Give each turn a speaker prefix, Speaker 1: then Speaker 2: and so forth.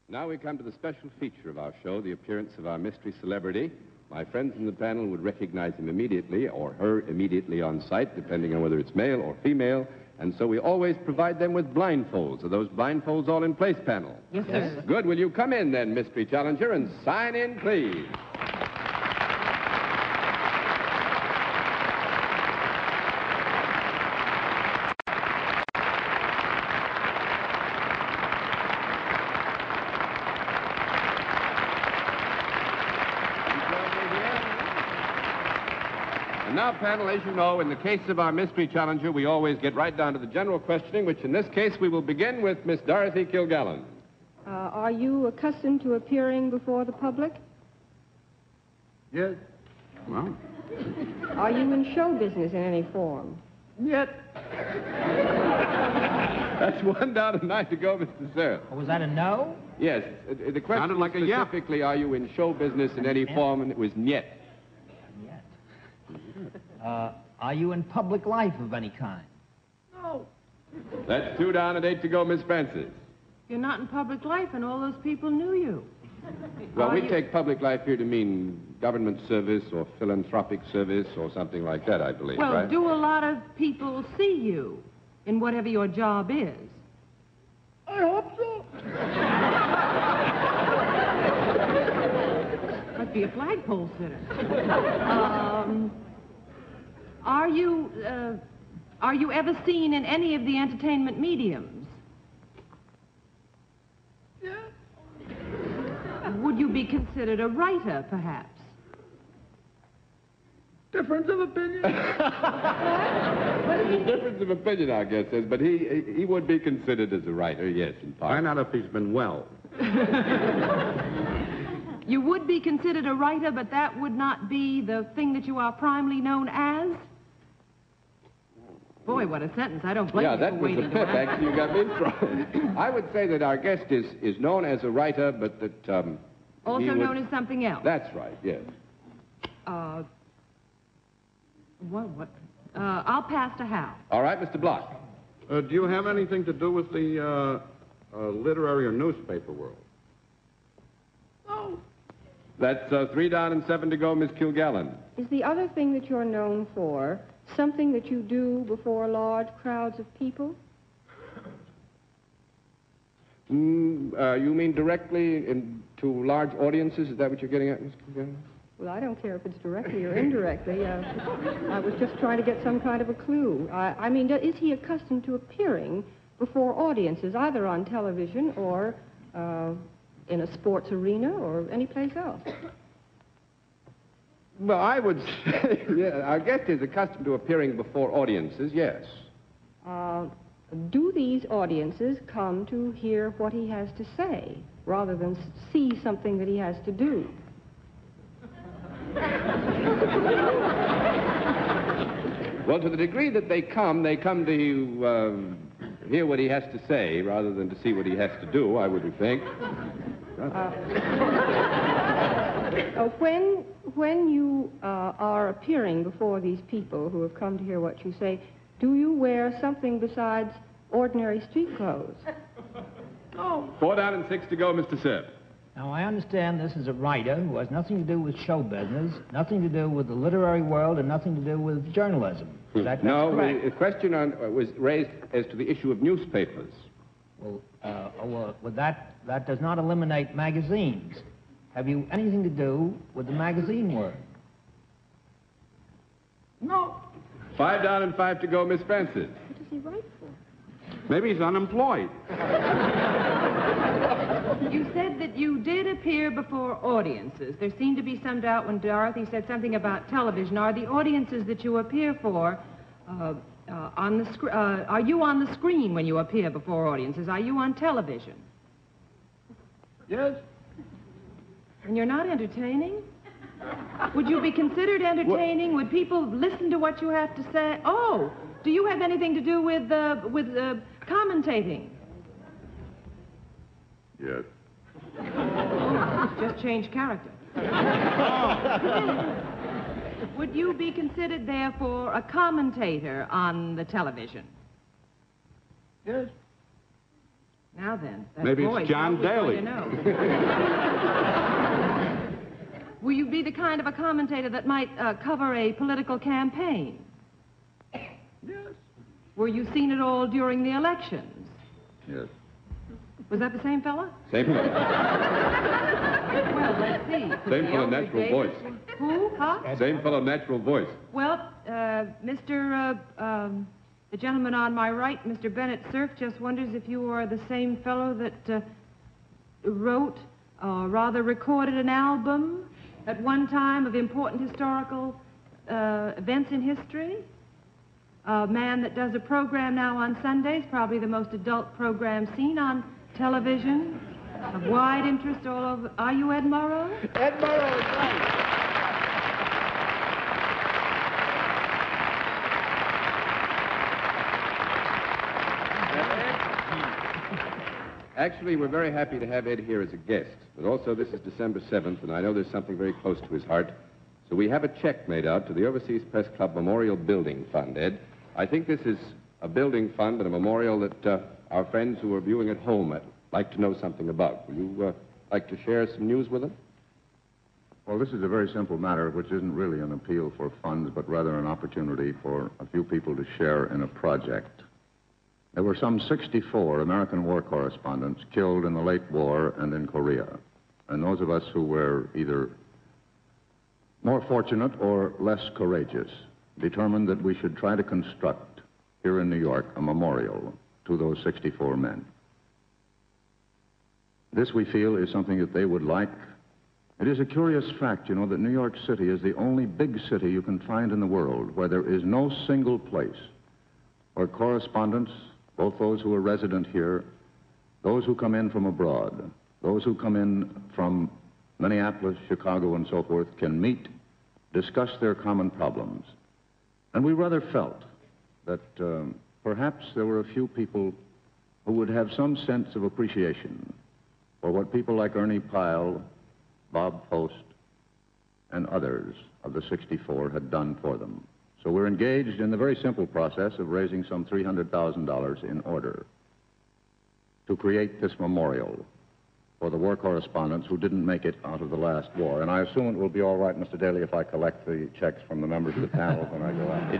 Speaker 1: Now we come to the special feature of our show, the appearance of our mystery celebrity. My friends in the panel would recognize him immediately, or her immediately on sight, depending on whether it's male or female. And so we always provide them with blindfolds. Are those blindfolds all in place, panel?
Speaker 2: Yes, sir.
Speaker 1: Good. Will you come in then, mystery challenger, and sign in, please? And now, panel, as you know, in the case of our mystery challenger, we always get right down to the general questioning, which in this case we will begin with Miss Dorothy Kilgallen.
Speaker 3: Are you accustomed to appearing before the public?
Speaker 4: Yes. Well.
Speaker 3: Are you in show business in any form?
Speaker 4: Yet.
Speaker 1: That's one down and 9 to go, Mr. Sir.
Speaker 2: Was that a no?
Speaker 1: Yes. The question
Speaker 4: Sounded like a yap.
Speaker 1: specifically, are you in show business in any form? And it was niet.
Speaker 2: Yet. Are you in public life of any kind?
Speaker 4: No.
Speaker 1: That's 2 down and 8 to go, Miss Francis.
Speaker 5: You're not in public life, and all those people knew you.
Speaker 1: Well, we
Speaker 5: you-
Speaker 1: take public life here to mean government service or philanthropic service or something like that, I believe,
Speaker 5: Well,
Speaker 1: right?
Speaker 5: do a lot of people see you in whatever your job is?
Speaker 4: I hope so.
Speaker 5: Must be a flagpole sitter. Are you ever seen in any of the entertainment mediums?
Speaker 4: Yeah.
Speaker 5: Would you be considered a writer, perhaps?
Speaker 4: Difference of opinion.
Speaker 1: There's a difference of opinion, I guess, but he would be considered as a writer, yes, in part.
Speaker 4: Find out if he's been well.
Speaker 5: You would be considered a writer, but that would not be the thing that you are primarily known as? Boy, what a sentence. I don't blame
Speaker 1: Yeah,
Speaker 5: you
Speaker 1: that
Speaker 5: for
Speaker 1: was a
Speaker 5: waiting
Speaker 1: pip.
Speaker 5: around.
Speaker 1: Actually, you got me in trouble. I would say that our guest is known as a writer, but that
Speaker 5: Also
Speaker 1: he would...
Speaker 5: known as something else.
Speaker 1: That's right, yes.
Speaker 5: I'll pass to Hal.
Speaker 1: All right, Mr. Block.
Speaker 4: Do you have anything to do with the literary or newspaper world?
Speaker 5: Oh.
Speaker 1: That's 3 down and 7 to go, Miss Kilgallen.
Speaker 3: Is the other thing that you're known for something that you do before large crowds of people?
Speaker 1: You mean directly to large audiences? Is that what you're getting at, Miss Kilgallen?
Speaker 3: Well, I don't care if it's directly or indirectly. I was just trying to get some kind of a clue. I mean, is he accustomed to appearing before audiences, either on television or in a sports arena or any place else?
Speaker 1: Well, I would say, yeah, our guest is accustomed to appearing before audiences, yes.
Speaker 3: Do these audiences come to hear what he has to say rather than see something that he has to do?
Speaker 1: Well, to the degree that they come to hear what he has to say rather than to see what he has to do, I would think.
Speaker 3: When you are appearing before these people who have come to hear what you say, do you wear something besides ordinary street clothes?
Speaker 5: Oh.
Speaker 1: 4 down and 6 to go, Mr. Sipp.
Speaker 2: Now, I understand this is a writer who has nothing to do with show business, nothing to do with the literary world, and nothing to do with journalism. That's
Speaker 1: No,
Speaker 2: correct.
Speaker 1: the question was raised as to the issue of newspapers.
Speaker 2: Well, that does not eliminate magazines. Have you anything to do with the magazine world?
Speaker 4: No.
Speaker 1: 5 down and 5 to go, Miss Francis.
Speaker 3: What does he write for?
Speaker 4: Maybe he's unemployed.
Speaker 5: You said that you did appear before audiences. There seemed to be some doubt when Dorothy said something about television. Are the audiences that you appear for on the are you on the screen when you appear before audiences? Are you on television?
Speaker 4: Yes.
Speaker 5: And you're not entertaining? Would you be considered entertaining? Would people listen to what you have to say? Oh, do you have anything to do with commentating?
Speaker 4: Yes.
Speaker 5: Just change character. Would you be considered, therefore, a commentator on the television?
Speaker 4: Yes.
Speaker 5: Now then, that
Speaker 4: Maybe it's
Speaker 5: voice,
Speaker 4: John
Speaker 5: how are we
Speaker 4: Daly.
Speaker 5: going to know? Will you be the kind of a commentator that might cover a political campaign?
Speaker 4: Yes.
Speaker 5: Were you seen at all during the elections?
Speaker 4: Yes.
Speaker 5: Was that the same fella?
Speaker 1: Same fellow.
Speaker 5: Well, let's see.
Speaker 1: Same fellow, natural voice.
Speaker 5: Who? Huh?
Speaker 1: Same fellow, natural voice.
Speaker 5: Well, the gentleman on my right, Mr. Bennett Cerf, just wonders if you are the same fellow that wrote, or rather recorded an album at one time of important historical events in history. A man that does a program now on Sundays, probably the most adult program seen on television, of wide interest all over. Are you Ed Murrow?
Speaker 2: Ed Murrow is right.
Speaker 1: Actually, we're very happy to have Ed here as a guest, but also this is December 7th, and I know there's something very close to his heart. So we have a check made out to the Overseas Press Club Memorial Building Fund, Ed. I think this is a building fund and a memorial that our friends who are viewing at home like to know something about. Would you like to share some news with them?
Speaker 6: Well, this is a very simple matter, which isn't really an appeal for funds, but rather an opportunity for a few people to share in a project. There were some 64 American war correspondents killed in the late war and in Korea. And those of us who were either more fortunate or less courageous determined that we should try to construct here in New York a memorial to those 64 men. This, we feel, is something that they would like. It is a curious fact, you know, that New York City is the only big city you can find in the world where there is no single place where correspondents, both those who are resident here, those who come in from abroad, those who come in from Minneapolis, Chicago, and so forth, can meet, discuss their common problems. And we rather felt that perhaps there were a few people who would have some sense of appreciation for what people like Ernie Pyle, Bob Post, and others of the 64 had done for them. So we're engaged in the very simple process of raising some $300,000 in order to create this memorial for the war correspondents who didn't make it out of the last war. And I assume it will be all right, Mr. Daly, if I collect the checks from the members of the panel when I go out.